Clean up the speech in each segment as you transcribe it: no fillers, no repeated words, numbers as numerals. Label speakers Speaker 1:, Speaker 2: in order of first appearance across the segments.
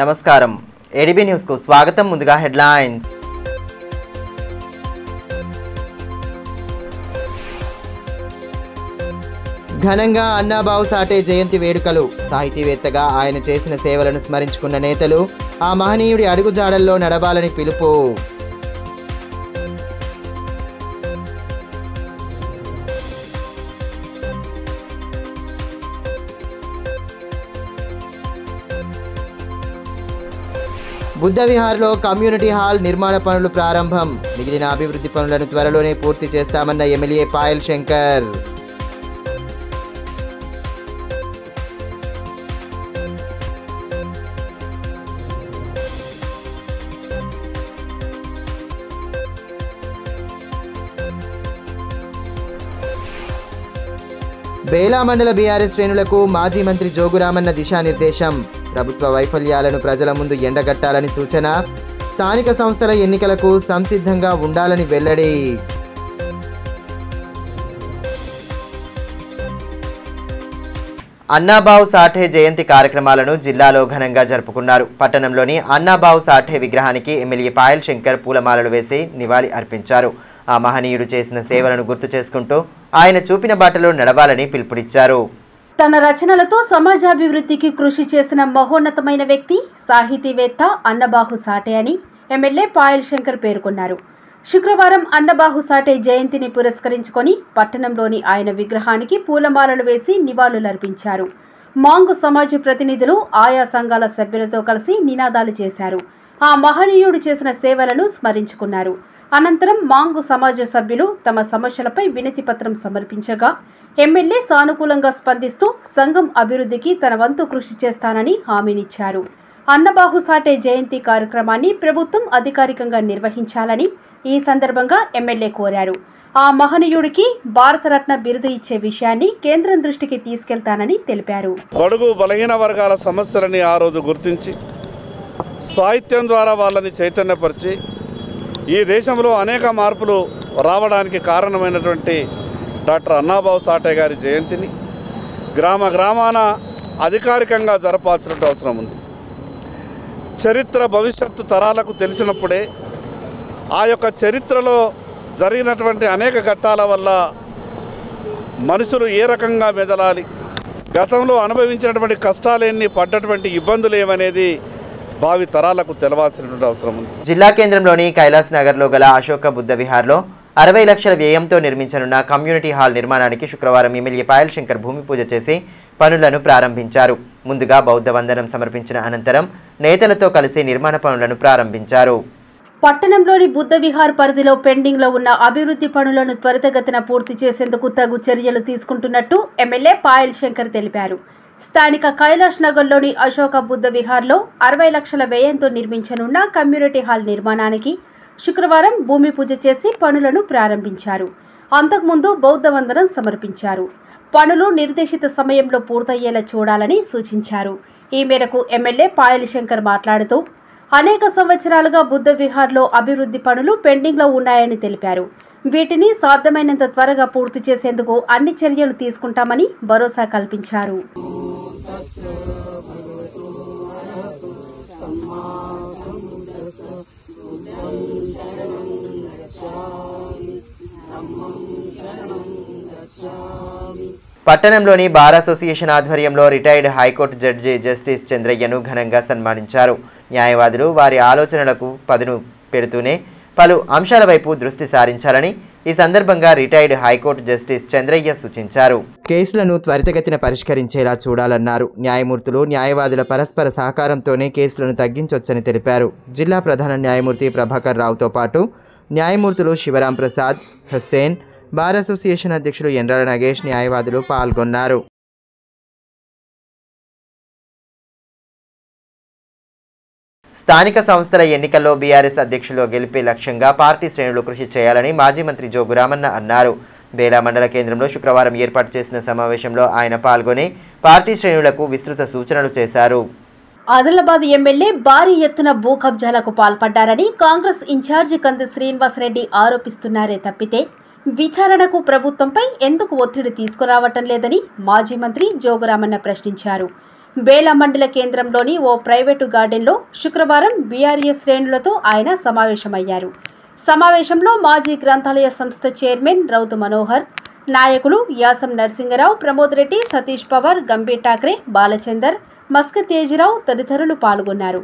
Speaker 1: నమస్కారం ADB news కు స్వాగతం. ముందుగా హెడ్లైన్స్. ఘనంగా అన్నాబావు సాటే జయంతి వేడుకలు. సాహితీవేత్తగా ఆయన చేసిన సేవలను స్మరించుకున్న నేతలు ఆ మహనీయుడి అడుగుజాడల్లో నడవాలని పిలుపు. బుద్ధ విహార్లో కమ్యూనిటీ హాల్ నిర్మాణ పనులు ప్రారంభం. మిగిలిన అభివృద్ధి పనులను త్వరలోనే పూర్తి చేస్తామన్న ఎమ్మెల్యే పాయల్ శంకర్. బేలా మండల బీఆర్ఎస్ శ్రేణులకు మాజీ మంత్రి జోగురామన్న దిశానిర్దేశం. ప్రభుత్వ వైఫల్యాలను ప్రజల ముందు ఎండగట్టాలని సూచన. స్థానిక సంస్థల ఎన్నికలకు సంసిద్ధంగా ఉండాలని వెల్లడి. అన్నాబావు సాఠే జయంతి కార్యక్రమాలను జిల్లాలో ఘనంగా జరుపుకున్నారు. పట్టణంలోని అన్నాబావు సాఠే విగ్రహానికి ఎమ్మెల్యే పాయల్ శంకర్ పూలమాలలు వేసి నివాళి అర్పించారు. ఆ మహనీయుడు చేసిన సేవలను గుర్తు చేసుకుంటూ ఆయన చూపిన బాటలో నడవాలని పిలుపునిచ్చారు.
Speaker 2: తన రచనలతో సమాజాభివృద్ధికి కృషి చేసిన మహోన్నతమైన వ్యక్తి సాహితీవేత్త అన్నబాహు సాటే అని ఎమ్మెల్యే పాయల్ శంకర్ పేర్కొన్నారు. శుక్రవారం అన్నబాహు సాటే జయంతిని పురస్కరించుకొని పట్టణంలోని ఆయన విగ్రహానికి పూలమాలలు వేసి నివాళులర్పించారు. మాంగు సమాజ ప్రతినిధులు ఆయా సంఘాల సభ్యులతో కలిసి నినాదాలు చేశారు. ఆ మహనీయుడు చేసిన సేవలను స్మరించుకున్నారు. అనంతరం మాంగు సమాజ సభ్యులు తమ సమస్యలపై వినతి పత్రం సమర్పించగా ఎమ్మెల్యే సానుకూలంగా స్పందిస్తూ సంఘం అభివృద్ధికి తన వంతు కృషి చేస్తానని హామీనిచ్చారు. అన్నబాహు సాటే జయంతి కార్యక్రమాన్ని ప్రభుత్వం అధికారికంగా నిర్వహించాలని ఈ సందర్భంగా ఎమ్మెల్యే కోరారు. ఆ మహనీయుడికి భారతరత్న బిరుదు ఇచ్చే విషయాన్ని కేంద్రం దృష్టికి తీసుకెళ్తానని తెలిపారు.
Speaker 3: బడుగు బలహీన వర్గాల సమస్యలని ఆ రోజు గుర్తించి సాహిత్యం ద్వారా వాళ్ళని చైతన్యపరిచి ఈ దేశంలో అనేక మార్పులు రావడానికి కారణమైనటువంటి డాక్టర్ అన్నాబావు సాటే గారి జయంతిని గ్రామాన అధికారికంగా జరపాల్సిన అవసరం ఉంది. చరిత్ర భవిష్యత్తు తరాలకు తెలిసినప్పుడే ఆ యొక్క చరిత్రలో జరిగినటువంటి అనేక ఘట్టాల వల్ల మనుషులు ఏ రకంగా మెదలాలి, గతంలో అనుభవించినటువంటి కష్టాలేన్ని, పడ్డటువంటి ఇబ్బందులు ఏమనేది భావి తరాలకు తెలవాల్సినటువంటి అవసరం ఉంది.
Speaker 1: జిల్లా కేంద్రంలోని కైలాస్ నగర్లో గల అశోక బుద్ధ విహార్లో 60 లక్షల వ్యయంతో నిర్మించనున్న కమ్యూనిటీ హాల్ నిర్మాణానికి శుక్రవారం ఎమ్మెల్యే పాయల్ శంకర్ భూమి పూజ చేసి పనులను ప్రారంభించారు. ముందుగా బౌద్ధ వందనం సమర్పించిన అనంతరం నేతలతో కలిసి నిర్మాణ పనులను ప్రారంభించారు.
Speaker 2: పట్టణంలోని బుద్ధ విహార్ పరిధిలో పెండింగ్లో ఉన్న అభివృద్ధి పనులను త్వరితగతిన పూర్తి చేసేందుకు తగు చర్యలు తీసుకుంటున్నట్టు ఎమ్మెల్యే పాయల్ శంకర్ తెలిపారు. స్థానిక కైలాష్ నగర్లోని అశోక బుద్ధ విహార్లో 60 లక్షల వ్యయంతో నిర్మించనున్న కమ్యూనిటీ హాల్ నిర్మాణానికి శుక్రవారం భూమి పూజ చేసి పనులను ప్రారంభించారు. అంతకుముందు బౌద్ధ వందనం సమర్పించారు. పనులు నిర్దేశిత సమయంలో పూర్తయ్యేలా చూడాలని సూచించారు. ఈ మేరకు ఎమ్మెల్యే పాయల్ శంకర్ మాట్లాడుతూ అనేక సంవత్సరాలుగా బుద్ధ విహార్లో అభివృద్ధి పనులు పెండింగ్లో ఉన్నాయని తెలిపారు. వీటిని సాధ్యమైనంత త్వరగా పూర్తి చేసేందుకు అన్ని చర్యలు తీసుకుంటామని భరోసా కల్పించారు.
Speaker 1: పట్టణంలోని బార్ అసోసియేషన్ ఆధ్వర్యంలో రిటైర్డ్ హైకోర్టు జడ్జి జస్టిస్ చంద్రయ్యను ఘనంగా సన్మానించారు. న్యాయవాదులు వారి ఆలోచనలకు పదును పెడుతూనే పలు అంశాల వైపు దృష్టి సారించాలని ఈ సందర్భంగా రిటైర్డ్ హైకోర్టు జస్టిస్ చంద్రయ్య సూచించారు. కేసులను త్వరితగతిన పరిష్కరించేలా చూడాలన్నారు. న్యాయమూర్తులు న్యాయవాదుల పరస్పర సహకారంతోనే కేసులను తగ్గించొచ్చని తెలిపారు. జిల్లా ప్రధాన న్యాయమూర్తి ప్రభాకర్ రావుతో పాటు న్యాయమూర్తులు శివరాం ప్రసాద్, హుస్సేన్, బార్ అసోసియేషన్ అధ్యక్షులు ఎండ్రాల నగేష్, న్యాయవాదులు పాల్గొన్నారు. స్థానిక సంస్థల ఎన్నికల్లో బీఆర్ఎస్ అధ్యక్షులు గెలిపే లక్ష్యంగా పార్టీ శ్రేణులు కృషి చేయాలని మాజీ మంత్రి జోగురామన్న అన్నారు. బేలా మండల కేంద్రంలో శుక్రవారం ఏర్పాటు చేసిన సమావేశంలో ఆయన పాల్గొని పార్టీ శ్రేణులకు విస్తృత సూచనలు చేశారు.
Speaker 2: ఆదిలాబాద్ ఎమ్మెల్యే భారీ ఎత్తున భూ కబ్జాలకు పాల్పడ్డారని కాంగ్రెస్ ఇన్ఛార్జి కంది శ్రీనివాసరెడ్డి ఆరోపిస్తున్నారే తప్పితే విచారణకు ప్రభుత్వంపై ఎందుకు ఒత్తిడి తీసుకురావటం లేదని మాజీ మంత్రి జోగురామన్న ప్రశ్నించారు. బేల మండల కేంద్రంలోని ఓ ప్రైవేటు గార్డెన్లో శుక్రవారం బీఆర్ఎస్ శ్రేణులతో ఆయన సమావేశమయ్యారు. సమావేశంలో మాజీ గ్రంథాలయ సంస్థ చైర్మన్ రౌతు మనోహర్, నాయకులు యాసం నరసింగరావు, ప్రమోద్ రెడ్డి, సతీష్ పవార్, గంభీర్ ఠాక్రే, బాలచందర్, మస్క తేజరావు తదితరులు పాల్గొన్నారు.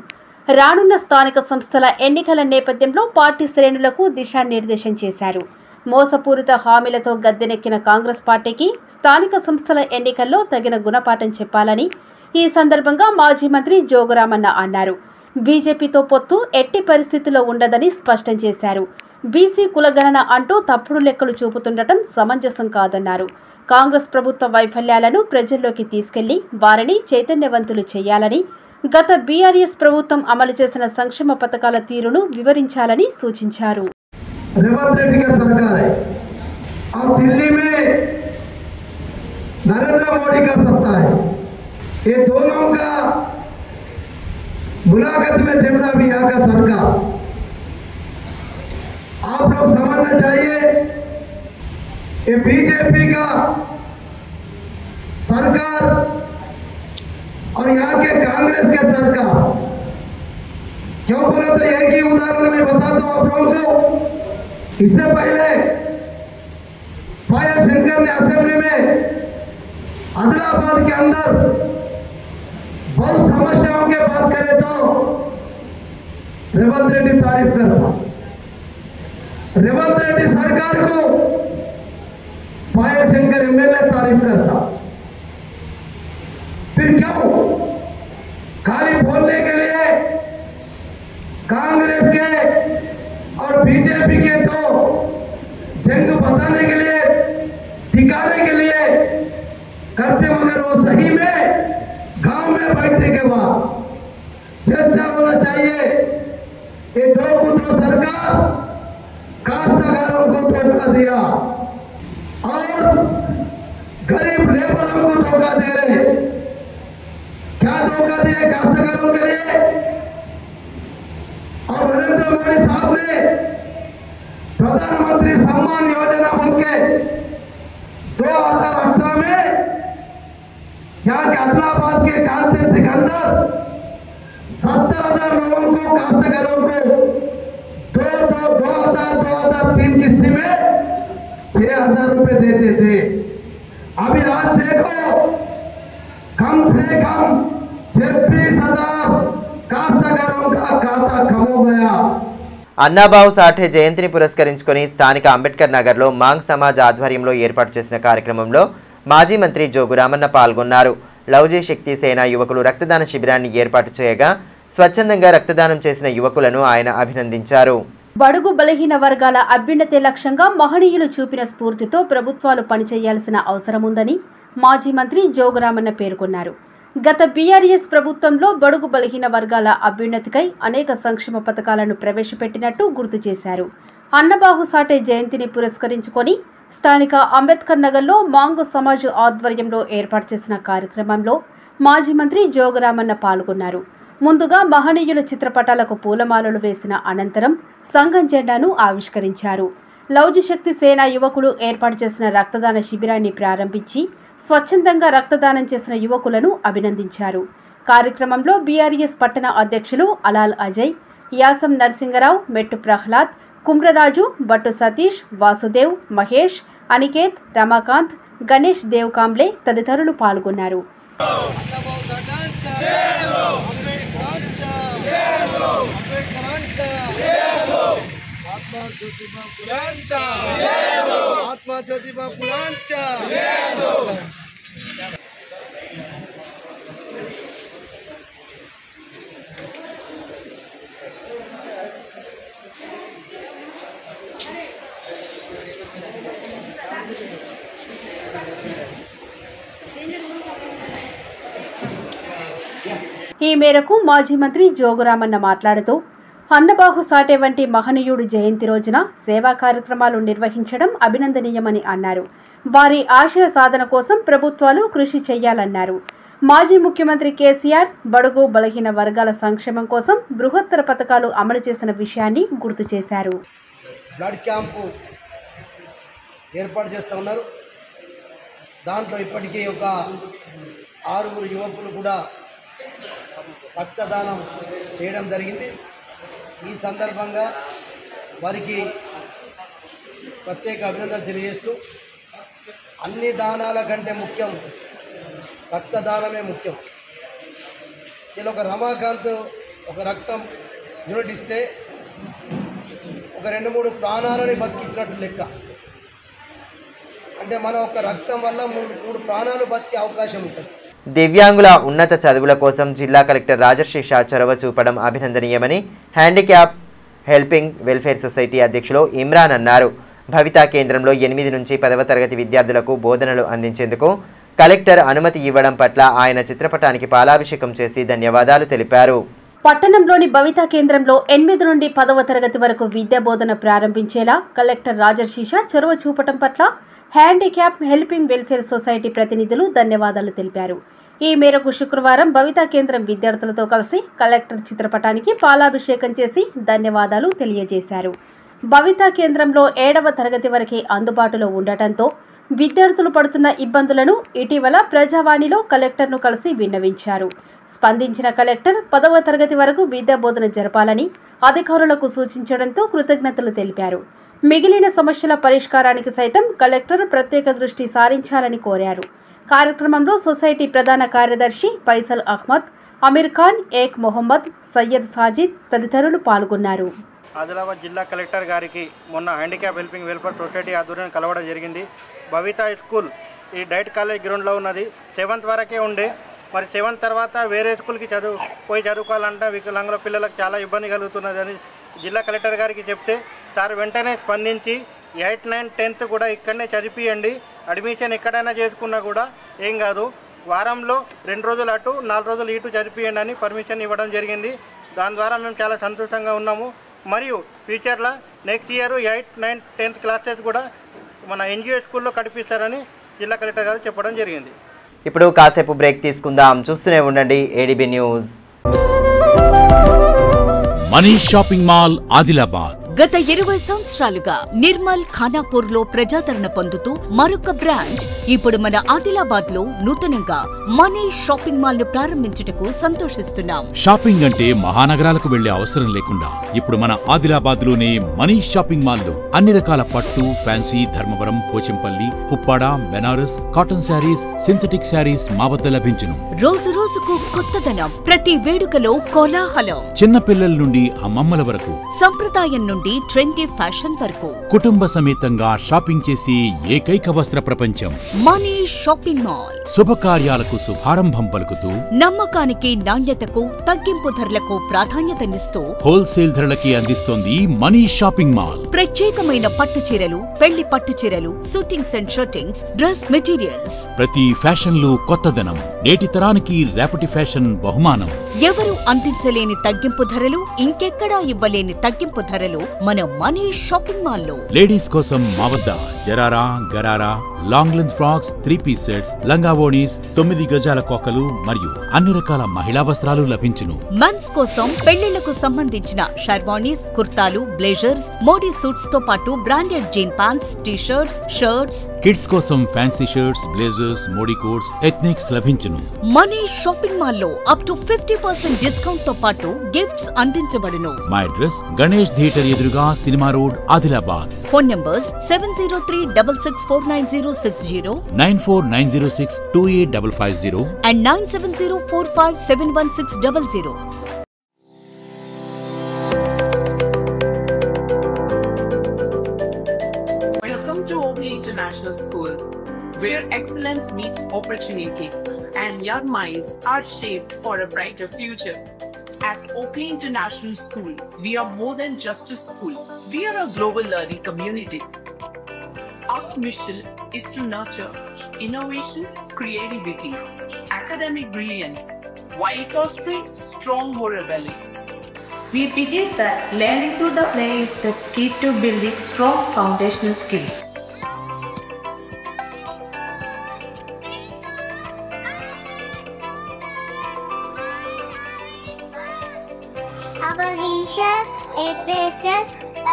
Speaker 2: రానున్న స్థానిక సంస్థల ఎన్నికల నేపథ్యంలో పార్టీ శ్రేణులకు దిశానిర్దేశం చేశారు. మోసపూరిత హామీలతో గద్దెనెక్కిన కాంగ్రెస్ పార్టీకి స్థానిక సంస్థల ఎన్నికల్లో తగిన గుణపాఠం చెప్పాలని ఈ సందర్భంగా మాజీ మంత్రి జోగురామన్న అన్నారు. బీజేపీతో పొత్తు ఎట్టి పరిస్థితుల్లో ఉండదని స్పష్టం చేశారు. బీసీ కులగణన అంటూ తప్పుడు లెక్కలు చూపుతుండటం సమంజసం కాదన్నారు. కాంగ్రెస్ ప్రభుత్వ వైఫల్యాలను ప్రజల్లోకి తీసుకెళ్లి వారిని చైతన్యవంతులు చేయాలని, గత బీఆర్ఎస్ ప్రభుత్వం అమలు చేసిన సంక్షేమ పథకాల తీరును వివరించాలని సూచించారు.
Speaker 4: रेवंत रेड्डी का सरकार है और दिल्ली में नरेंद्र मोदी का सत्ता है। ये दोनों का मुलाकात में चल रहा भी यहाँ का सरकार। आप लोग समझना चाहिए ये बीजेपी का सरकार और यहाँ के कांग्रेस के सरकार, क्यों बोले तो एक ही उदाहरण मैं बताता हूँ आप लोगों को। इससे पहले पायल शंकर ने असेंबली में आदिलाबाद के अंदर बहुत समस्याओं के बात करे तो रेवंत रेड्डी तारीफ करता। रेवंत रेड्डी सरकार को पायल शंकर एमएलए तारीफ करता। फिर क्यों खाली बोलने के लिए कांग्रेस के और बीजेपी के तो जंग बताने के लिए, दिखाने के लिए करते, मगर वो सही में गांव में बैठने के बाद चर्चा होना चाहिए। ये दो सरकार काश्तकारों को धोखा दिया और गरीब लेबरों को धोखा दे रहे। क्या धोखा दिया काश्तकारों के लिए? और नरेंद्र मोदी साहब ने प्रधानमंत्री सम्मान योजना बनके 2018 में यहाँ के आदिलाबाद के कॉन्स्टिट्यूंसी के अंदर 70,000 लोगों को, काश्तकारों को 2003 किस्ती में 6,000 रुपए देते थे। अभी आज देखो कम से कम 26,000 काश्तकारों का खाता कम हो गया।
Speaker 1: అన్నాబావు సాఠే జయంతిని పురస్కరించుకొని స్థానిక అంబేద్కర్ నగర్లో మాంగ్ సమాజ్ ఆధ్వర్యంలో ఏర్పాటు చేసిన కార్యక్రమంలో మాజీ మంత్రి జోగురామన్న పాల్గొన్నారు. లౌజీ శక్తి సేన యువకులు రక్తదాన శిబిరాన్ని ఏర్పాటు చేయగా స్వచ్ఛందంగా రక్తదానం చేసిన యువకులను ఆయన అభినందించారు.
Speaker 2: బడుగు బలహీన వర్గాల అభ్యున్నతే లక్ష్యంగా మహనీయులు చూపిన స్ఫూర్తితో ప్రభుత్వాలు పనిచేయాల్సిన అవసరం ఉందని మాజీ మంత్రి జోగురామన్న పేర్కొన్నారు. గత బీఆర్ఎస్ ప్రభుత్వంలో బడుగు బలహీన వర్గాల అభ్యున్నతికై అనేక సంక్షేమ పథకాలను ప్రవేశపెట్టినట్టు గుర్తు చేశారు. అన్నబాహు సాఠే జయంతిని పురస్కరించుకొని స్థానిక అంబేద్కర్ నగర్లో మాంగ్ సమాజ్ ఆధ్వర్యంలో ఏర్పాటు చేసిన కార్యక్రమంలో మాజీ మంత్రి జోగురామన్న పాల్గొన్నారు. ముందుగా మహనీయుల చిత్రపటాలకు పూలమాలలు వేసిన అనంతరం సంఘం జెండాను ఆవిష్కరించారు. లౌజీ శక్తి సేన యువకులు ఏర్పాటు చేసిన రక్తదాన శిబిరాన్ని ప్రారంభించి స్వచ్ఛందంగా రక్తదానం చేసిన యువకులను అభినందించారు. కార్యక్రమంలో బీఆర్ఎస్ పట్టణ అధ్యక్షులు అలాల్ అజయ్, యాసం నరసింగరావు, మెట్టు ప్రహ్లాద్, కుమ్రరాజు, బట్టు సతీష్, వాసుదేవ్, మహేష్, అనికేత్, రమాకాంత్, గణేష్ దేవ్ కాంబ్లే తదితరులు పాల్గొన్నారు.
Speaker 5: आत्मा ज्योतिबा फुलांचा
Speaker 2: ఈ మేరకు మాజీ మంత్రి జోగురామన్న మాట్లాడుతూ అన్నబాహు సాఠే వంటి మహనీయుడు జయంతి రోజున సేవా కార్యక్రమాలు నిర్వహించడం అభినందనీయమని అన్నారు. వారి ఆశయ సాధన కోసం ప్రభుత్వాలు కృషి చేయాలన్నారు. మాజీ ముఖ్యమంత్రి కేసీఆర్ బడుగు బలహీన వర్గాల సంక్షేమం కోసం బృహత్తర పథకాలు అమలు చేసిన విషయాన్ని గుర్తు చేశారు.
Speaker 5: బ్లడ్ క్యాంపు ఏర్పాటు చేస్తూ ఉన్నారు. దాంట్లో ఇప్పటికీ ఒక 6 యువకులు కూడా రక్తదానం చేయడం జరిగింది. ఈ సందర్భంగా వారికి ప్రత్యేక అభినందన తెలియజేస్తూ అన్ని దానాల కంటే ముఖ్యం రక్తదానమే ముఖ్యం. ఇలా ఒక రమాకాంత్ ఒక రక్తం యూనిట్ ఇస్తే ఒక 2-3 ప్రాణాలని బతికించినట్టు లెక్క. అంటే మన ఒక రక్తం వల్ల 3 ప్రాణాలు బతికే అవకాశం ఉంటుంది.
Speaker 1: దివ్యాంగుల ఉన్నత చదువుల కోసం జిల్లా కలెక్టర్ రాజర్షి షా చొరవ చూపడం అభినందనీయమని హ్యాండిక్యాప్ హెల్పింగ్ వెల్ఫేర్ సొసైటీ అధ్యక్షులు ఇమ్రాన్ అన్నారు. భవితా కేంద్రంలో 8 నుంచి 10వ తరగతి విద్యార్థులకు బోధనలు అందించేందుకు కలెక్టర్ అనుమతి ఇవ్వడం పట్ల ఆయన చిత్రపటానికి పాలాభిషేకం చేసి ధన్యవాదాలు తెలిపారు.
Speaker 2: పట్టణంలోని భవితా కేంద్రంలో 8 నుండి 10వ తరగతి వరకు విద్యా బోధన ప్రారంభించేలా కలెక్టర్ రాజర్షి షా చొరవ చూపడం పట్ల హ్యాండిక్యాప్ హెల్పింగ్ వెల్ఫేర్ సొసైటీ ప్రతినిధులు ధన్యవాదాలు తెలిపారు. ఈ మేరకు శుక్రవారం భవితా కేంద్రం విద్యార్థులతో కలిసి కలెక్టర్ చిత్రపటానికి పాలాభిషేకం చేసి ధన్యవాదాలు తెలియజేశారు. భవితా కేంద్రంలో 7వ తరగతి వరకే అందుబాటులో ఉండటంతో విద్యార్థులు పడుతున్న ఇబ్బందులను ఇటీవల ప్రజావాణిలో కలెక్టర్ను కలిసి విన్నవించారు. స్పందించిన కలెక్టర్ 10వ తరగతి వరకు విద్యా బోధన జరపాలని అధికారులకు సూచించడంతో కృతజ్ఞతలు తెలిపారు. మిగిలిన సమస్యల పరిష్కారానికి సైతం కలెక్టర్ ప్రత్యేక దృష్టి సారించాలని కోరారు. కార్యక్రమంలో సొసైటీ ప్రధాన కార్యదర్శి ఫైసల్ అహ్మద్, అమీర్ ఖాన్, ఏక్ మొహమ్మద్, సయ్యద్ సాజిద్ తదితరులు పాల్గొన్నారు.
Speaker 6: ఆదిలాబాద్ జిల్లా కలెక్టర్ గారికి మొన్న హ్యాండిక్యాప్ హెల్పింగ్ వెల్ఫేర్ సొసైటీ ఆధ్వర్యంలో కలవడం జరిగింది. భవితా స్కూల్ ఈ డైట్ కాలేజ్ గ్రౌండ్లో ఉన్నది. 7th వరకే ఉండే, మరి 7th తర్వాత వేరే స్కూల్కి చదువుకోవాలంటే వికలాంగుల పిల్లలకు చాలా ఇబ్బంది కలుగుతున్నది అని జిల్లా కలెక్టర్ గారికి చెప్తే సార్ వెంటనే స్పందించి 8, 9, 10th కూడా ఇక్కడనే చదివియండి, అడ్మిషన్ ఎక్కడైనా చేసుకున్నా కూడా ఏం కాదు, వారంలో 2 రోజులు అటు 4 రోజులు ఇటు చదివియండి అని పర్మిషన్ ఇవ్వడం జరిగింది. దాని ద్వారా మేము చాలా సంతోషంగా ఉన్నాము. మరియు ఫ్యూచర్లో నెక్స్ట్ ఇయర్ 8, 9, 10th క్లాసెస్ కూడా మన ఎన్జిఓ స్కూల్లో కడిపిస్తారని జిల్లా కలెక్టర్ గారు చెప్పడం జరిగింది.
Speaker 1: ఇప్పుడు కాసేపు బ్రేక్ తీసుకుందాం. చూస్తూనే ఉండండి ADB news.
Speaker 7: Manish shopping mall Adilabad
Speaker 8: గత 20 సంవత్సరాలుగా నిర్మల్ ఖానాపూర్ లో ప్రజాదరణ పొందుతూ మరొక బ్రాంచ్ ఇప్పుడు మన ఆదిలాబాద్ లో నూతనంగా మనీష్ షాపింగ్ మాల్ ను ప్రారంభించుటకు సంతోషిస్తున్నాం.
Speaker 7: షాపింగ్ అంటే మహానగరాలకు వెళ్లే అవసరం లేకుండా ఇప్పుడు మన ఆదిలాబాద్ లోనే మనీష్ షాపింగ్ మాల్ లో అన్ని రకాల పట్టు, ఫ్యాన్సీ, ధర్మవరం, పోచంపల్లి, పుప్పాడ, Banaras, cotton saris, synthetic saris మా వద్ద లభించును.
Speaker 8: రోజు రోజుకు కొత్తదనం, ప్రతి వేడుకలో కోలాహలం.
Speaker 7: చిన్న పిల్లల నుండి అమ్మమ్మల వరకు,
Speaker 8: సంప్రదాయం నుండి ట్రెండీ ఫ్యాషన్ వరకు
Speaker 7: కుటుంబ సమేతంగా షాపింగ్ చేసి ఏకైక వస్త్ర ప్రపంచం
Speaker 8: మనీష్ షాపింగ్ మాల్.
Speaker 7: శుభకార్యాలకు శుభారంభం పలుకుతూ,
Speaker 8: నమ్మకానికి, నాణ్యతకు, తగ్గింపు ధరలకు ప్రాధాన్యతనిస్తూ
Speaker 7: హోల్సేల్ ధరలకి అందిస్తోంది మనీష్ షాపింగ్ మాల్.
Speaker 8: ప్రత్యేకమైన పట్టు చీరలు, పెళ్లి పట్టు చీరలు, shootings and shirtings, dress materials.
Speaker 7: ప్రతి ఫ్యాషన్ లో కొత్తదనం, నేటి తరానికి రేపటి ఫ్యాషన్ బహుమానం.
Speaker 8: ఎవరు అందించలేని తగ్గింపు ధరలు, ఇంకెక్కడా ఇవ్వలేని తగ్గింపు ధరలు మన మనీష్ షాపింగ్ మాల్ లో.
Speaker 7: లేడీస్ కోసం మా వద్ద జరారా, gharara, long length frocks, 3-piece sets, లంగావోణీస్, 9 గజాల కోకలు మరియు అన్ని రకాల మహిళా వస్త్రాలు లభించును.
Speaker 8: మెన్స్ కోసం పెళ్లిళ్లకు సంబంధించిన షర్వాణీస్, కుర్తాలు, బ్లేజర్స్, మోడీ సూట్స్ తో పాటు branded jean pants, T shirts, shirts.
Speaker 7: Kids కోసం fancy shirts, blazers, Modi coats, ethnics లభించును.
Speaker 8: మనీష్ షాపింగ్ మాల్ లో అప్ టు 50% డిస్కౌంట్ తో పాటు గిఫ్ట్స్ అందించబడును.
Speaker 7: మా అడ్రస్ గణేష్ థియేటర్ ఎదురుగా, cinema road, Adilabad.
Speaker 8: Phone numbers 703-6649-060,
Speaker 7: 94-906-28550
Speaker 8: and 9704571600.
Speaker 9: Welcome to Oakley International School, where excellence meets opportunity and young minds are shaped for a brighter future. At Oakley International School, we are more than just a school. We are a global learning community. Our mission is to nurture innovation, creativity, academic brilliance, while fostering strong moral values.
Speaker 10: We believe that learning through the play is the key to building strong foundational skills.
Speaker 11: Our teachers encourage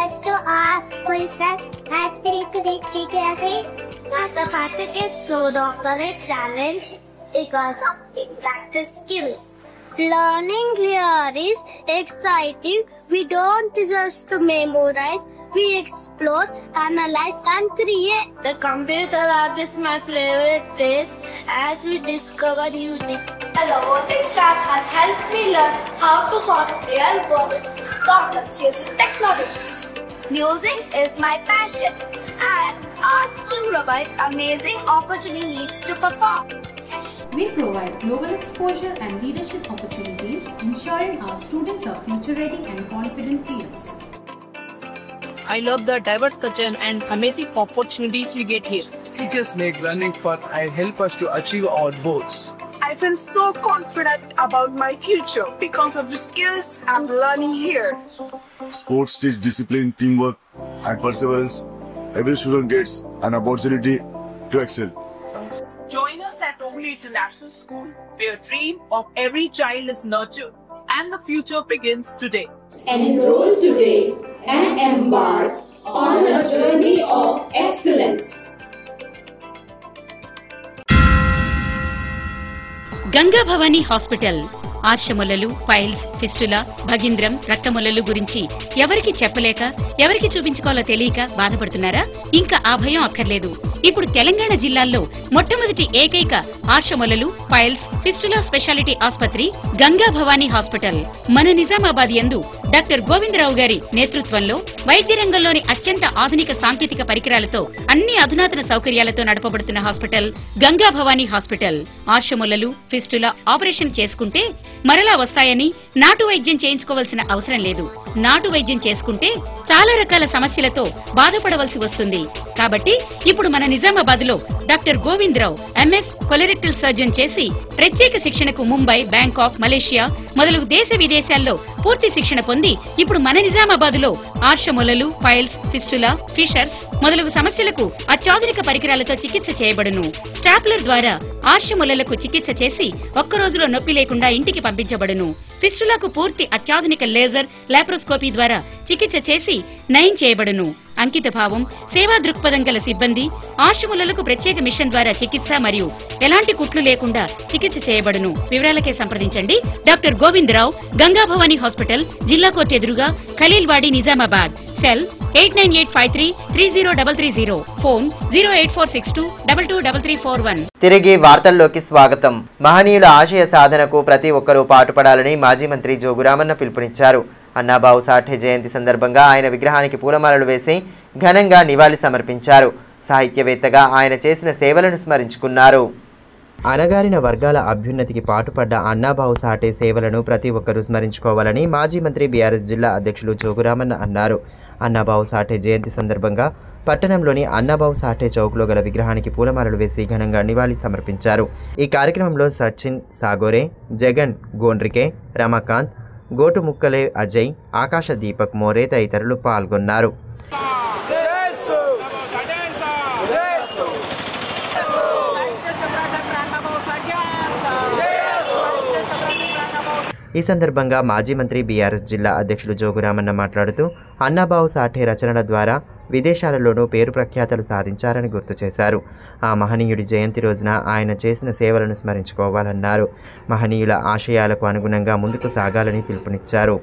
Speaker 11: us to ask questions and think critically. The practice is so dominant challenge because of practice skills. Learning here is exciting. We don't just memorize, we explore, analyze and create. The computer lab is my favorite place as we discover new things. The robotics lab has helped me learn how to solve real world problems using technology. Music is my passion and our school provides amazing opportunities to perform.
Speaker 12: We provide global exposure and leadership opportunities, ensuring our students are future-ready and confident peers.
Speaker 13: I love the diverse culture and amazing opportunities we get here.
Speaker 14: Teachers make learning fun and help us to achieve our goals.
Speaker 15: I feel so confident about my future because of the skills I'm learning here.
Speaker 16: Sports teach discipline, teamwork, and perseverance. Every student gets an opportunity to excel.
Speaker 9: Join us at Oakley International School, where dream of every child is nurtured and the future begins today.
Speaker 17: Enroll today and embark on a journey of excellence.
Speaker 18: Ganga Bhavani hospital ఆశ్రములలు, piles, fistula, భగింద్రం, రక్తములలు గురించి ఎవరికి చెప్పలేక ఎవరికి చూపించుకోవాలో తెలియక బాధపడుతున్నారా? ఇంకా ఆ భయం అక్కర్లేదు. ఇప్పుడు తెలంగాణ జిల్లాల్లో మొట్టమొదటి ఏకైక ఆశ్రములలు, పైల్స్, ఫిస్టులా స్పెషాలిటీ ఆసుపత్రి గంగా భవానీ హాస్పిటల్ మన నిజామాబాద్ యందు డాక్టర్ గోవిందరావు గారి నేతృత్వంలో వైద్య రంగంలోని అత్యంత ఆధునిక సాంకేతిక పరికరాలతో అన్ని అధునాతన సౌకర్యాలతో నడపబడుతున్న హాస్పిటల్ గంగా భవానీ హాస్పిటల్. ఆశ్రములలు, ఫిస్టులా ఆపరేషన్ చేసుకుంటే మరలా వస్తాయని నాటు వైద్యం చేయించుకోవాల్సిన అవసరం లేదు. నాటు వైద్యం చేసుకుంటే చాలా రకాల సమస్యలతో బాధపడవలసి వస్తుంది. కాబట్టి ఇప్పుడు మన నిజామాబాద్ లో doctor Govindarao MS colorectal surgeon చేసి ప్రత్యేక శిక్షణకు ముంబై, బ్యాంకాక్, మలేషియా మొదలగు దేశ విదేశాల్లో పూర్తి శిక్షణ పొంది ఇప్పుడు మన నిజామాబాద్ లో ఆర్షములలు, పైల్స్, ఫిస్టులా, ఫిషర్స్ మొదలగు సమస్యలకు అత్యాధునిక పరికరాలతో చికిత్స చేయబడును. స్టాప్లర్ ద్వారా ఆర్షములలకు చికిత్స చేసి ఒక్క రోజులో నొప్పి లేకుండా ఇంటికి పంపించబడును. ఫిస్టులకు పూర్తి అత్యాధునిక లేజర్, లాప్రోస్కోపీ ద్వారా చికిత్స చేసి నయం చేయబడును. అంకిత భావం, సేవా దృక్పథం గల సిబ్బంది, ఆశ్రములకు ప్రత్యేక మిషన్ ద్వారా చికిత్స మరియు ఎలాంటి కుట్లు లేకుండా చికిత్స చేయబడును. వివరాలకే సంప్రదించండి డాక్టర్ గోవిందరావు, గంగా భవానీ హాస్పిటల్, జిల్లా కోర్టు ఎదురుగా, ఖలీల్వాడి, నిజామాబాద్. Cell 8985330330, phone 08462223341.
Speaker 1: తిరిగి వార్తల్లోకి స్వాగతం. మహనీయుల ఆశయ సాధనకు ప్రతి ఒక్కరూ పాటుపడాలని మాజీ మంత్రి జోగురామన్న పిలుపునిచ్చారు. అన్నాబావు సాఠే జయంతి సందర్భంగా ఆయన విగ్రహానికి పూలమాలలు వేసి ఘనంగా నివాళి సమర్పించారు. సాహిత్యవేత్తగా ఆయన చేసిన సేవలను స్మరించుకున్నారు. అణగారిన వర్గాల అభ్యున్నతికి పాటుపడ్డ అన్నాబావు సాఠే సేవలను ప్రతి ఒక్కరూ స్మరించుకోవాలని మాజీ మంత్రి బీఆర్ఎస్ జిల్లా అధ్యక్షులు జోగురామన్న అన్నారు. అన్నాబావు సాఠే జయంతి సందర్భంగా పట్టణంలోని అన్నాబావు సాఠే చౌక్లో గల విగ్రహానికి పూలమాలలు వేసి ఘనంగా నివాళి సమర్పించారు. ఈ కార్యక్రమంలో సచిన్ సాగోరే, జగన్ గోండ్రికే, రమాకాంత్, గోటు ముక్కలే అజయ్, ఆకాశ దీపక్ మోరే తదితరులు పాల్గొన్నారు. ఈ సందర్భంగా మాజీ మంత్రి బీఆర్ఎస్ జిల్లా అధ్యక్షులు జోగురామన్న మాట్లాడుతూ అన్నాబావు సాఠే రచనల ద్వారా విదేశాలలోనూ పేరు ప్రఖ్యాతలు సాధించారని గుర్తు చేశారు. ఆ మహనీయుడి జయంతి రోజున ఆయన చేసిన సేవలను స్మరించుకోవాలన్నారు. మహనీయుల ఆశయాలకు అనుగుణంగా ముందుకు సాగాలని పిలుపునిచ్చారు.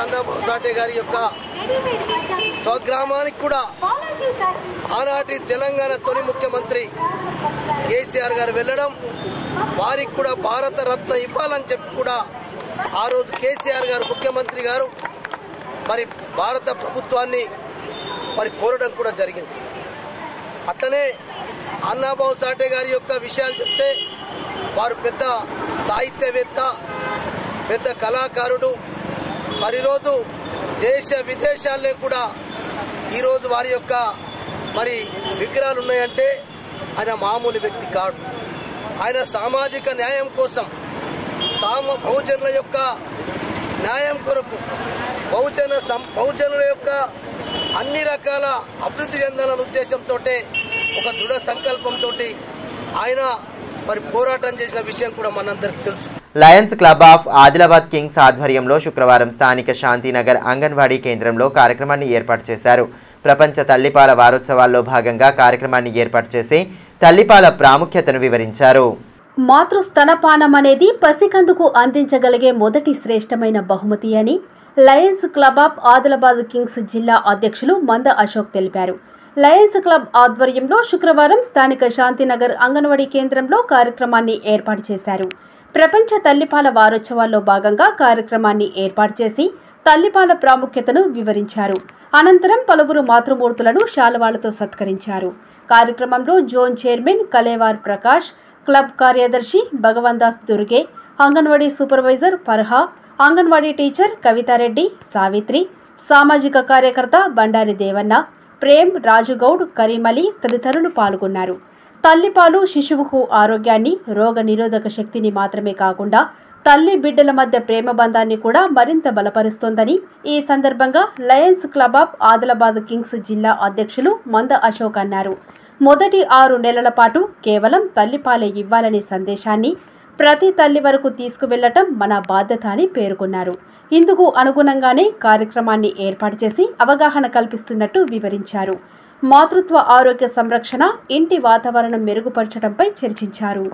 Speaker 5: అన్నాబావు సాఠే గారి యొక్క స్వగ్రామానికి కూడా ఆనాటి తెలంగాణ తొలి ముఖ్యమంత్రి కేసీఆర్ గారు వెళ్ళడం, వారికి కూడా భారత రత్న ఇవ్వాలని చెప్పి కూడా ఆ రోజు కేసీఆర్ గారు ముఖ్యమంత్రి గారు మరి భారత ప్రభుత్వాన్ని మరి కోరడం కూడా జరిగింది. అట్లనే అన్నాబావు సాఠే గారి యొక్క విషయాలు చెప్తే వారు పెద్ద సాహిత్యవేత్త, పెద్ద కళాకారుడు. మరి ఈరోజు దేశ విదేశాల్లో కూడా ఈరోజు వారి యొక్క మరి విగ్రహాలు ఉన్నాయంటే ఆయన మామూలు వ్యక్తి కాదు. ఆయన సామాజిక న్యాయం కోసం, బహుజనుల యొక్క న్యాయం కొరకు, బహుజనుల యొక్క అన్ని రకాల అభివృద్ధి చెందాలనే ఉద్దేశంతో ఒక దృఢ సంకల్పంతో ఆయన మరి పోరాటం చేసిన విషయం కూడా మనందరికి తెలుసు.
Speaker 1: Lions club of Adilabad Kings ఆధ్వర్యంలో శుక్రవారం స్థానిక శాంతినగర్ అంగన్వాడీ కేంద్రంలో కార్యక్రమాన్ని ఏర్పాటు చేశారు. ప్రపంచ తల్లిపాల వారోత్సవాల్లో భాగంగా కార్యక్రమాన్ని ఏర్పాటు చేసి తల్లిపాల ప్రాముఖ్యతను వివరించారు.
Speaker 2: మాతృ స్తనపానం అనేది పసికందుకు అందించగలిగే మొదటి శ్రేష్టమైన బహుమతి అని Lions club of Adilabad Kings జిల్లా అధ్యక్షులు మంద అశోక్ తెలిపారు. లయన్స్ క్లబ్ ఆధ్వర్యంలో శుక్రవారం స్థానిక శాంతినగర్ అంగన్వాడీ కేంద్రంలో కార్యక్రమాన్ని ఏర్పాటు చేశారు. ప్రపంచ తల్లిపాల వారోత్సవాల్లో భాగంగా కార్యక్రమాన్ని ఏర్పాటు చేసి తల్లిపాల ప్రాముఖ్యతను వివరించారు. అనంతరం పలువురు మాతృమూర్తులను శాలువాలతో సత్కరించారు. కార్యక్రమంలో జోన్ చైర్మన్ కలేవార్ ప్రకాష్, క్లబ్ కార్యదర్శి భగవందాస్ దుర్గే, అంగన్వాడీ సూపర్వైజర్ పర్హా, అంగన్వాడీ టీచర్ కవితారెడ్డి, సావిత్రి, సామాజిక కార్యకర్త బండారి దేవన్న, ప్రేమ్, రాజుగౌడ్, కరీమలి తదితరులు పాల్గొన్నారు. తల్లిపాలు శిశువుకు ఆరోగ్యాన్ని, రోగ నిరోధక శక్తిని మాత్రమే కాకుండా తల్లి బిడ్డల మధ్య ప్రేమ బంధాన్ని కూడా మరింత బలపరుస్తోందని ఈ సందర్భంగా Lions club of Adilabad Kings జిల్లా అధ్యక్షులు మంద అశోక్ అన్నారు. మొదటి 6 నెలల పాటు కేవలం తల్లిపాలే ఇవ్వాలనే సందేశాన్ని ప్రతి తల్లి వరకు తీసుకువెళ్లటం మన బాధ్యత అని పేర్కొన్నారు. ఇందుకు అనుగుణంగానే కార్యక్రమాన్ని ఏర్పాటు చేసి అవగాహన కల్పిస్తున్నట్టు వివరించారు. మాతృత్వ ఆరోగ్య సంరక్షణ, ఇంటి వాతావరణం మెరుగుపరచడంపై చర్చించారు.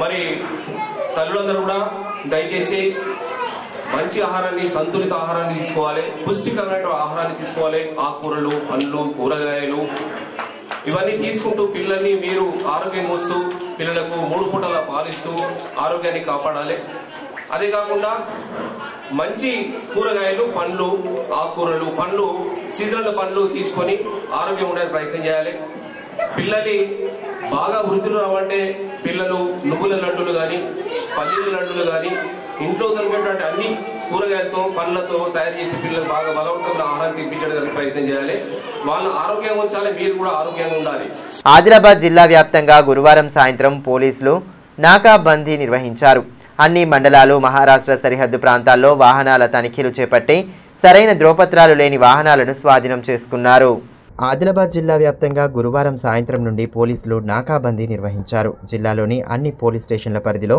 Speaker 19: మరి తల్లులందరూ కూడా దయచేసి మంచి ఆహారాన్ని, సంతులిత ఆహారాన్ని తీసుకోవాలి, పుష్టికరమైన ఆహారాన్ని తీసుకోవాలి. ఆకుకూరలు, పండ్లు, కూరగాయలు ఇవన్నీ తీసుకుంటూ పిల్లల్ని మీరు ఆరోగ్యం మోస్తూ పిల్లలకు 3 పూటలా పాలిస్తూ ఆరోగ్యాన్ని కాపాడాలి. అదే కాకుండా మంచి కూరగాయలు, పండ్లు, ఆకుకూరలు, పండ్లు, సీజనల్ పండ్లు తీసుకొని ఆరోగ్యం ఉండడానికి ప్రయత్నం చేయాలి. పిల్లల్ని బాగా వృద్ధులు రావంటే పిల్లలు నువ్వుల లడ్డులు కానీ, పల్లీల లడ్డులు కానీ, ఇంట్లో దొరికేటువంటి అన్ని కూరగాయలతో, పండ్లతో తయారు చేసి పిల్లలు బాగా బలవంతంగా ఆహారం తినిపించడానికి ప్రయత్నం చేయాలి. వాళ్ళ ఆరోగ్యంగా ఉంచాలి, మీరు కూడా ఆరోగ్యంగా ఉండాలి.
Speaker 1: ఆదిలాబాద్ జిల్లా వ్యాప్తంగా గురువారం సాయంత్రం పోలీసులు నాకాబందీ నిర్వహించారు. అన్ని మండలాలు, మహారాష్ట్ర సరిహద్దు ప్రాంతాల్లో వాహనాల తనిఖీలు చేపట్టి సరైన ధ్రువపత్రాలు లేని వాహనాలను స్వాధీనం చేసుకున్నారు. ఆదిలాబాద్ జిల్లా వ్యాప్తంగా గురువారం సాయంత్రం నుండి పోలీసులు నాకాబందీ నిర్వహించారు. జిల్లాలోని అన్ని పోలీస్ స్టేషన్ల పరిధిలో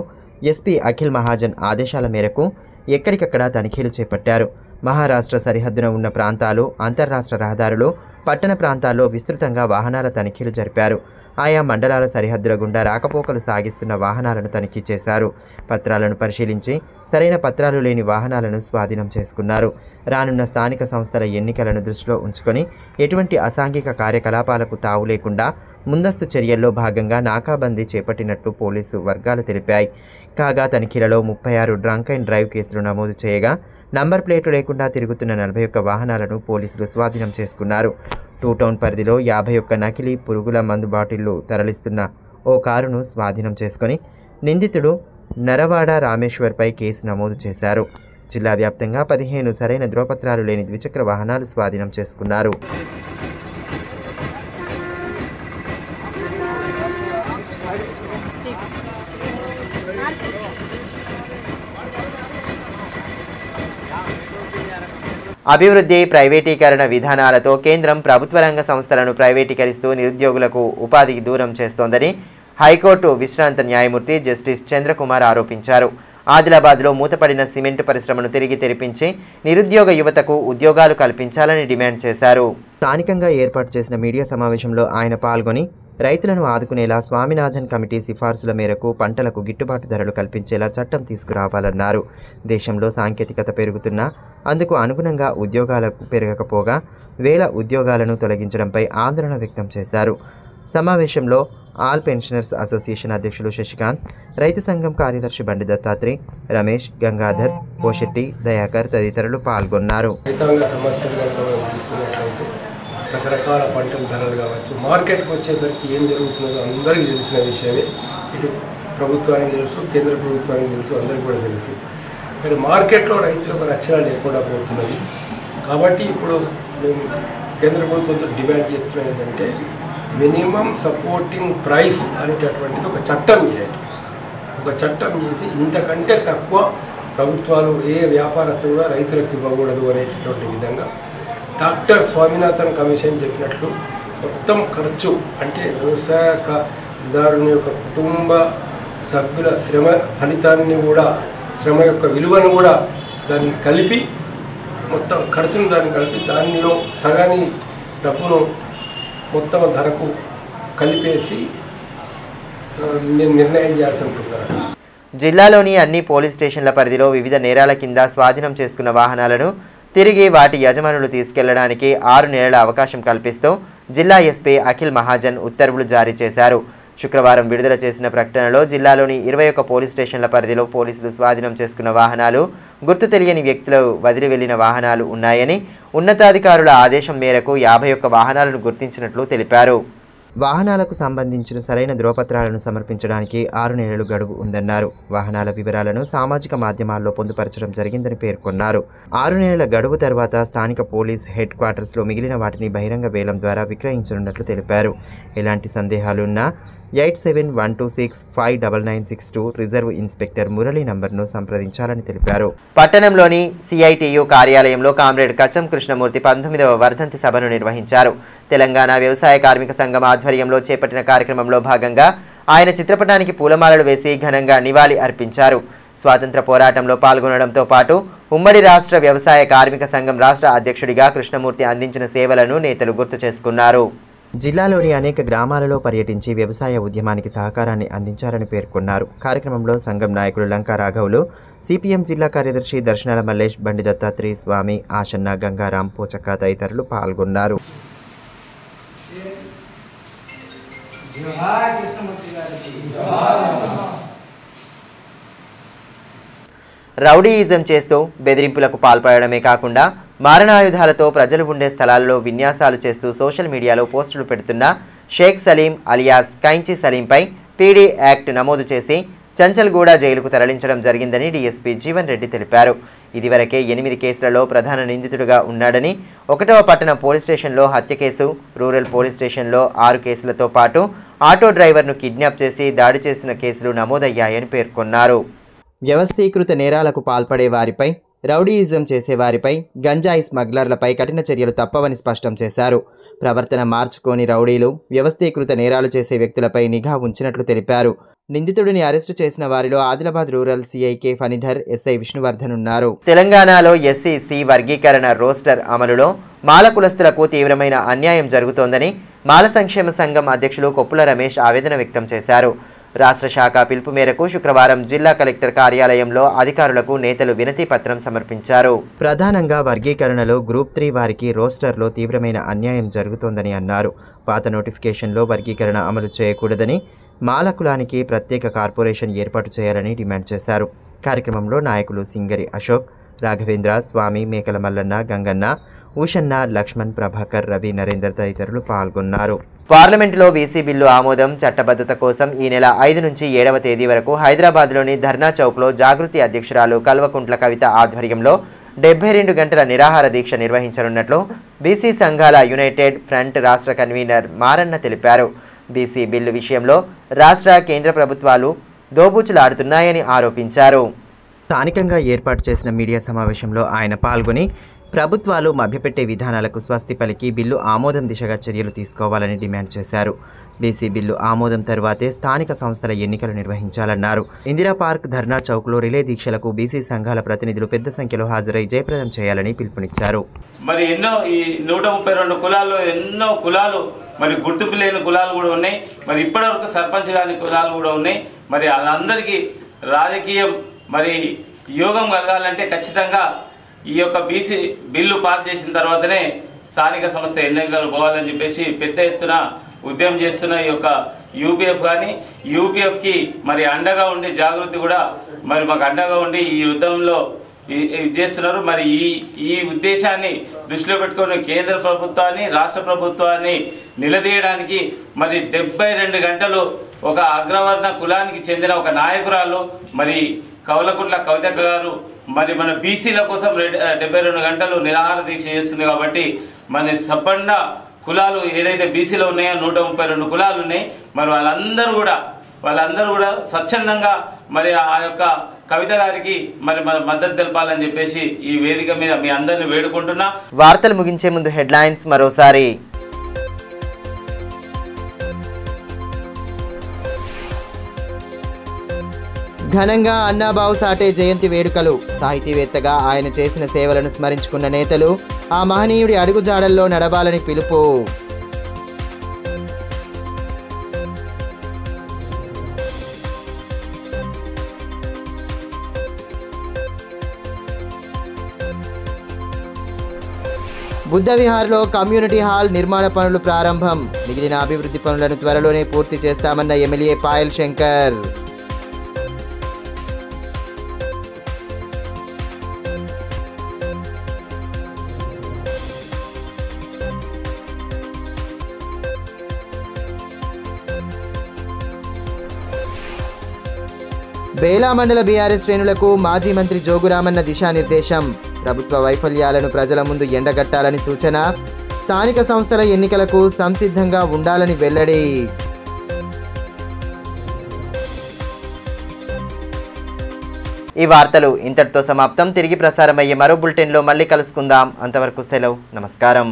Speaker 1: ఎస్పీ అఖిల్ మహాజన్ ఆదేశాల మేరకు ఎక్కడికక్కడ తనిఖీలు చేపట్టారు. మహారాష్ట్ర సరిహద్దున ఉన్న ప్రాంతాలు, అంతర్రాష్ట్ర రహదారులు, పట్టణ ప్రాంతాల్లో విస్తృతంగా వాహనాల తనిఖీలు జరిపారు. ఆయా మండలాల సరిహద్దుల గుండా రాకపోకలు సాగిస్తున్న వాహనాలను తనిఖీ చేశారు. పత్రాలను పరిశీలించి సరైన పత్రాలు లేని వాహనాలను స్వాధీనం చేసుకున్నారు. రానున్న స్థానిక సంస్థల ఎన్నికలను దృష్టిలో ఉంచుకొని ఎటువంటి అసాంఘిక కార్యకలాపాలకు తావు లేకుండా ముందస్తు చర్యల్లో భాగంగా నాకాబందీ చేపట్టినట్లు పోలీసు వర్గాలు తెలిపాయి. కాగా తనిఖీలలో 36 డ్రంక్ అండ్ డ్రైవ్ కేసులు నమోదు చేయగా నంబర్ ప్లేట్లు లేకుండా తిరుగుతున్న 41 వాహనాలను పోలీసులు స్వాధీనం చేసుకున్నారు. 2 టౌన్ పరిధిలో 51 నకిలీ పురుగుల మందు బాటిళ్లు తరలిస్తున్న ఓ కారును స్వాధీనం చేసుకుని నిందితుడు నరవాడ రామేశ్వర్పై కేసు నమోదు చేశారు. జిల్లా వ్యాప్తంగా 15 సరైన ధ్రువపత్రాలు లేని ద్విచక్ర వాహనాలు స్వాధీనం చేసుకున్నారు. అభివృద్ధి, ప్రైవేటీకరణ విధానాలతో కేంద్రం ప్రభుత్వ రంగ సంస్థలను ప్రైవేటీకరిస్తూ నిరుద్యోగులకు ఉపాధికి దూరం చేస్తోందని హైకోర్టు విశ్రాంత న్యాయమూర్తి జస్టిస్ చంద్రకుమార్ ఆరోపించారు. ఆదిలాబాద్లో మూతపడిన సిమెంట్ పరిశ్రమను తిరిగి తెరిపించి నిరుద్యోగ యువతకు ఉద్యోగాలు కల్పించాలని డిమాండ్ చేశారు. స్థానికంగా ఏర్పాటు చేసిన మీడియా సమావేశంలో ఆయన పాల్గొని రైతులను ఆదుకునేలా స్వామినాథన్ కమిటీ సిఫార్సుల మేరకు పంటలకు గిట్టుబాటు ధరలు కల్పించేలా చట్టం తీసుకురావాలన్నారు. దేశంలో సాంకేతికత పెరుగుతున్నా అందుకు అనుగుణంగా ఉద్యోగాలకు పెరగకపోగా వేల ఉద్యోగాలను తొలగించడంపై ఆందోళన వ్యక్తం చేశారు. సమావేశంలో ఆల్ పెన్షనర్స్ అసోసియేషన్ అధ్యక్షులు శశికాంత్, రైతు సంఘం కార్యదర్శి బండి దత్తాత్రి, రమేష్, గంగాధర్, పోషెట్టి, దయాకర్ తదితరులు పాల్గొన్నారు.
Speaker 20: రకరకాల పంటల ధరలు కావచ్చు, మార్కెట్కి వచ్చేసరికి ఏం జరుగుతుందో అందరికీ తెలిసిన విషయమే. ఇటు ప్రభుత్వానికి తెలుసు, కేంద్ర ప్రభుత్వానికి తెలుసు, అందరికీ కూడా తెలుసు. కానీ మార్కెట్లో రైతులకు రక్షణ లేకుండా పోతున్నది. కాబట్టి ఇప్పుడు మేము కేంద్ర ప్రభుత్వంతో డిమాండ్ చేస్తున్నాం ఏంటంటే మినిమం సపోర్టింగ్ ప్రైస్ అనేటటువంటిది ఒక చట్టం చేయాలి. ఒక చట్టం చేసి ఇంతకంటే తక్కువ ప్రభుత్వాలు ఏ వ్యాపారస్తులు కూడా రైతులకు ఇవ్వకూడదు అనేటటువంటి విధంగా డాక్టర్ స్వామినాథన్ కమిషన్ చెప్పినట్లు మొత్తం ఖర్చు అంటే వ్యవసాయదారుని యొక్క కుటుంబ సభ్యుల శ్రమ ఫలితాన్ని కూడా, శ్రమ యొక్క విలువను కూడా దాన్ని కలిపి, మొత్తం ఖర్చును దాన్ని కలిపి దానిలో సగాని డబ్బును మొత్తం ధరకు కలిపేసి నిర్ణయం చేయాల్సి ఉంటున్నారు.
Speaker 1: జిల్లాలోని అన్ని పోలీస్ స్టేషన్ల పరిధిలో వివిధ నేరాల కింద స్వాధీనం చేసుకున్న వాహనాలను తిరిగి వాటి యజమానులు తీసుకెళ్లడానికి 6 నెలల అవకాశం కల్పిస్తూ జిల్లా ఎస్పీ అఖిల్ మహాజన్ ఉత్తర్వులు జారీ చేశారు. శుక్రవారం విడుదల చేసిన ప్రకటనలో జిల్లాలోని 21 పోలీస్ స్టేషన్ల పరిధిలో పోలీసులు స్వాధీనం చేసుకున్న వాహనాలు, గుర్తు తెలియని వ్యక్తులు వదిలి వెళ్లిన వాహనాలు ఉన్నాయని, ఉన్నతాధికారుల ఆదేశం మేరకు 51 వాహనాలను గుర్తించినట్లు తెలిపారు. వాహనాలకు సంబంధించిన సరైన ధ్రువపత్రాలను సమర్పించడానికి 6 నెలలు గడువు ఉందన్నారు. వాహనాల వివరాలను సామాజిక మాధ్యమాల్లో పొందుపరచడం జరిగిందని పేర్కొన్నారు. 6 నెలల గడువు తర్వాత స్థానిక పోలీస్ హెడ్ క్వార్టర్స్లో మిగిలిన వాటిని బహిరంగ వేలం ద్వారా విక్రయించనున్నట్లు తెలిపారు. ఎలాంటి సందేహాలున్నా 8712659962 రిజర్వ్ ఇన్స్పెక్టర్ మురళి నంబర్ను సంప్రదించాలని తెలిపారు. పట్టణంలోని సిఐటియు కార్యాలయంలో కామ్రేడ్ కచ్చం కృష్ణమూర్తి 19వ వర్ధంతి సభను నిర్వహించారు. తెలంగాణ వ్యవసాయ కార్మిక సంఘం ఆధ్వర్యంలో చేపట్టిన కార్యక్రమంలో భాగంగా ఆయన చిత్రపటానికి పూలమాలలు వేసి ఘనంగా నివాళి అర్పించారు. స్వాతంత్ర పోరాటంలో పాల్గొనడంతో పాటు ఉమ్మడి రాష్ట్ర వ్యవసాయ కార్మిక సంఘం రాష్ట్ర అధ్యక్షుడిగా కృష్ణమూర్తి అందించిన సేవలను నేతలు గుర్తు చేసుకున్నారు. జిల్లాలోని అనేక గ్రామాలలో పర్యటించి వ్యవసాయ ఉద్యమానికి సహకారాన్ని అందించారని పేర్కొన్నారు. కార్యక్రమంలో సంఘం నాయకులు లంకా రాఘవులు, సిపిఎం జిల్లా కార్యదర్శి దర్శనాల మల్లేష్, బండి దత్తాత్రేయ స్వామి, ఆశన్న, గంగారాం, పోచక్క తదితరులు పాల్గొన్నారు. రౌడీయిజం చేస్తూ బెదిరింపులకు పాల్పడమే కాకుండా మారణాయుధాలతో ప్రజలు ఉండే స్థలాల్లో విన్యాసాలు చేస్తూ సోషల్ మీడియాలో పోస్టులు పెడుతున్న షేక్ సలీం అలియాస్ కైంచి సలీంపై పీడీ యాక్ట్ నమోదు చేసి చంచల్గూడ జైలుకు తరలించడం జరిగిందని డీఎస్పీ జీవన్ రెడ్డి తెలిపారు. ఇదివరకే 8 కేసులలో ప్రధాన నిందితుడిగా ఉన్నాడని, 1వ పట్టణ పోలీస్ స్టేషన్లో హత్య కేసు, రూరల్ పోలీస్ స్టేషన్లో 6 కేసులతో పాటు ఆటో డ్రైవర్ను కిడ్నాప్ చేసి దాడి చేసిన కేసులు నమోదయ్యాయని పేర్కొన్నారు. వ్యవస్థీకృత నేరాలకు పాల్పడే వారిపై, రౌడీయిజం చేసేవారిపై, గంజాయి స్మగ్లర్లపై కఠిన చర్యలు తప్పవని స్పష్టం చేశారు. ప్రవర్తన మార్చుకోని రౌడీలు, వ్యవస్థీకృత నేరాలు చేసే వ్యక్తులపై నిఘా ఉంచినట్లు తెలిపారు. నిందితుడిని అరెస్టు చేసిన వారిలో ఆదిలాబాద్ రూరల్ సిఐకే ఫణిధర్, ఎస్ఐ విష్ణువర్ధన్ ఉన్నారు. తెలంగాణలో ఎస్సీ/ఎస్టీ వర్గీకరణ రోస్టర్ అమలులో మాల కులస్తులకు తీవ్రమైన అన్యాయం జరుగుతోందని మాల సంక్షేమ సంఘం అధ్యక్షులు కొప్పుల రమేష్ ఆవేదన వ్యక్తం చేశారు. రాష్ట్ర శాఖ పిలుపు మేరకు శుక్రవారం జిల్లా కలెక్టర్ కార్యాలయంలో అధికారులకు నేతలు వినతి పత్రం సమర్పించారు. ప్రధానంగా వర్గీకరణలో గ్రూప్ 3 వారికి రోస్టర్లో తీవ్రమైన అన్యాయం జరుగుతోందని అన్నారు. పాత నోటిఫికేషన్లో వర్గీకరణ అమలు చేయకూడదని, మాల కులానికి ప్రత్యేక కార్పొరేషన్ ఏర్పాటు చేయాలని డిమాండ్ చేశారు. కార్యక్రమంలో నాయకులు సింగరి అశోక్, రాఘవేంద్ర, స్వామి, మేకల మల్లన్న, గంగన్న, ఊషన్న, లక్ష్మణ్, ప్రభాకర్, రవి, నరేందర్ తదితరులు పాల్గొన్నారు. పార్లమెంటులో బీసీ బిల్లు ఆమోదం, చట్టబద్ధత కోసం ఈ నెల 5 నుంచి 7వ తేదీ వరకు హైదరాబాద్లోని ధర్నా చౌక్లో జాగృతి అధ్యక్షురాలు కల్వకుంట్ల కవిత ఆధ్వర్యంలో 72 గంటల నిరాహార దీక్ష నిర్వహించనున్నట్లు బీసీ సంఘాల యునైటెడ్ ఫ్రంట్ రాష్ట్ర కన్వీనర్ మారన్న తెలిపారు. బీసీ బిల్లు విషయంలో రాష్ట్ర, కేంద్ర ప్రభుత్వాలు దోబూచులాడుతున్నాయని ఆరోపించారు. స్థానికంగా ఏర్పాటు చేసిన మీడియా సమావేశంలో ఆయన పాల్గొని ప్రభుత్వాలు మభ్యపెట్టే విధానాలకు స్వస్తి పలికి బిల్లు ఆమోదం దిశగా చర్యలు తీసుకోవాలని డిమాండ్ చేశారు. బీసీ బిల్లు ఆమోదం తరువాతే స్థానిక సంస్థల ఎన్నికలు నిర్వహించాలన్నారు. ఇందిరా పార్క్, ధర్నా చౌక్లో రిలే దీక్షలకు బీసీ సంఘాల ప్రతినిధులు పెద్ద సంఖ్యలో హాజరై జయప్రదం చేయాలని పిలుపునిచ్చారు.
Speaker 21: మరి ఎన్నో ఈ 132 కులాల్లో ఎన్నో కులాలు, మరి గుర్తింపు లేని కులాలు కూడా ఉన్నాయి. మరి ఇప్పటివరకు సర్పంచ్ కాని కులాలు కూడా ఉన్నాయి. మరి వాళ్ళందరికీ రాజకీయం మరి యోగం కలగాలంటే ఖచ్చితంగా ఈ యొక్క బీసీ బిల్లు పాస్ చేసిన తర్వాతనే స్థానిక సంస్థ ఎన్నికలు పోవాలని చెప్పేసి పెద్ద ఎత్తున ఉద్యమం చేస్తున్న ఈ యొక్క యూపీఎఫ్ కానీ, యూపీఎఫ్కి మరి అండగా ఉండి జాగృతి కూడా మరి మాకు అండగా ఉండి ఈ యుద్ధంలో చేస్తున్నారు. మరి ఈ ఉద్దేశాన్ని దృష్టిలో పెట్టుకుని కేంద్ర ప్రభుత్వాన్ని, రాష్ట్ర ప్రభుత్వాన్ని నిలదీయడానికి మరి 72 గంటలు ఒక అగ్రవర్ణ కులానికి చెందిన ఒక నాయకురాలు మరి కవలకుంట్ల కవిత గారు మరి మన బీసీల కోసం 72 గంటలు నిరాహార దీక్ష చేస్తుంది. కాబట్టి మన సబ్బండ కులాలు ఏదైతే బీసీలో ఉన్నాయో 132 కులాలు ఉన్నాయి. మరి వాళ్ళందరూ కూడా స్వచ్ఛందంగా మరి ఆ యొక్క కవిత గారికి మరి మద్దతు తెలపాలని చెప్పేసి ఈ వేదిక మీద మీ అందరిని వేడుకుంటున్నా.
Speaker 1: వార్తలు ముగించే ముందు హెడ్లైన్స్ మరోసారి. ఘనంగా అన్నాబావు సాటే జయంతి వేడుకలు. సాహితీవేత్తగా ఆయన చేసిన సేవలను స్మరించుకున్న నేతలు ఆ మహనీయుడి అడుగుజాడల్లో నడవాలని పిలుపు. బుద్ధ విహార్లో కమ్యూనిటీ హాల్ నిర్మాణ పనులు ప్రారంభం. మిగిలిన అభివృద్ధి పనులను త్వరలోనే పూర్తి చేస్తామన్న ఎమ్మెల్యే పాయల్ శంకర్. బేలా మండల బీఆర్ఎస్ శ్రేణులకు మాజీ మంత్రి జోగురామన్న దిశానిర్దేశం. ప్రభుత్వ వైఫల్యాలను ప్రజల ముందు ఎండగట్టాలని సూచన. స్థానిక సంస్థల ఎన్నికలకు సంసిద్ధంగా ఉండాలని వెల్లడి. ఈ వార్తలు ఇంతటితో సమాప్తం. తిరిగి ప్రసారమయ్యే మరో బులెటిన్లో మళ్ళీ కలుసుకుందాం. అంతవరకు సెలవు. నమస్కారం.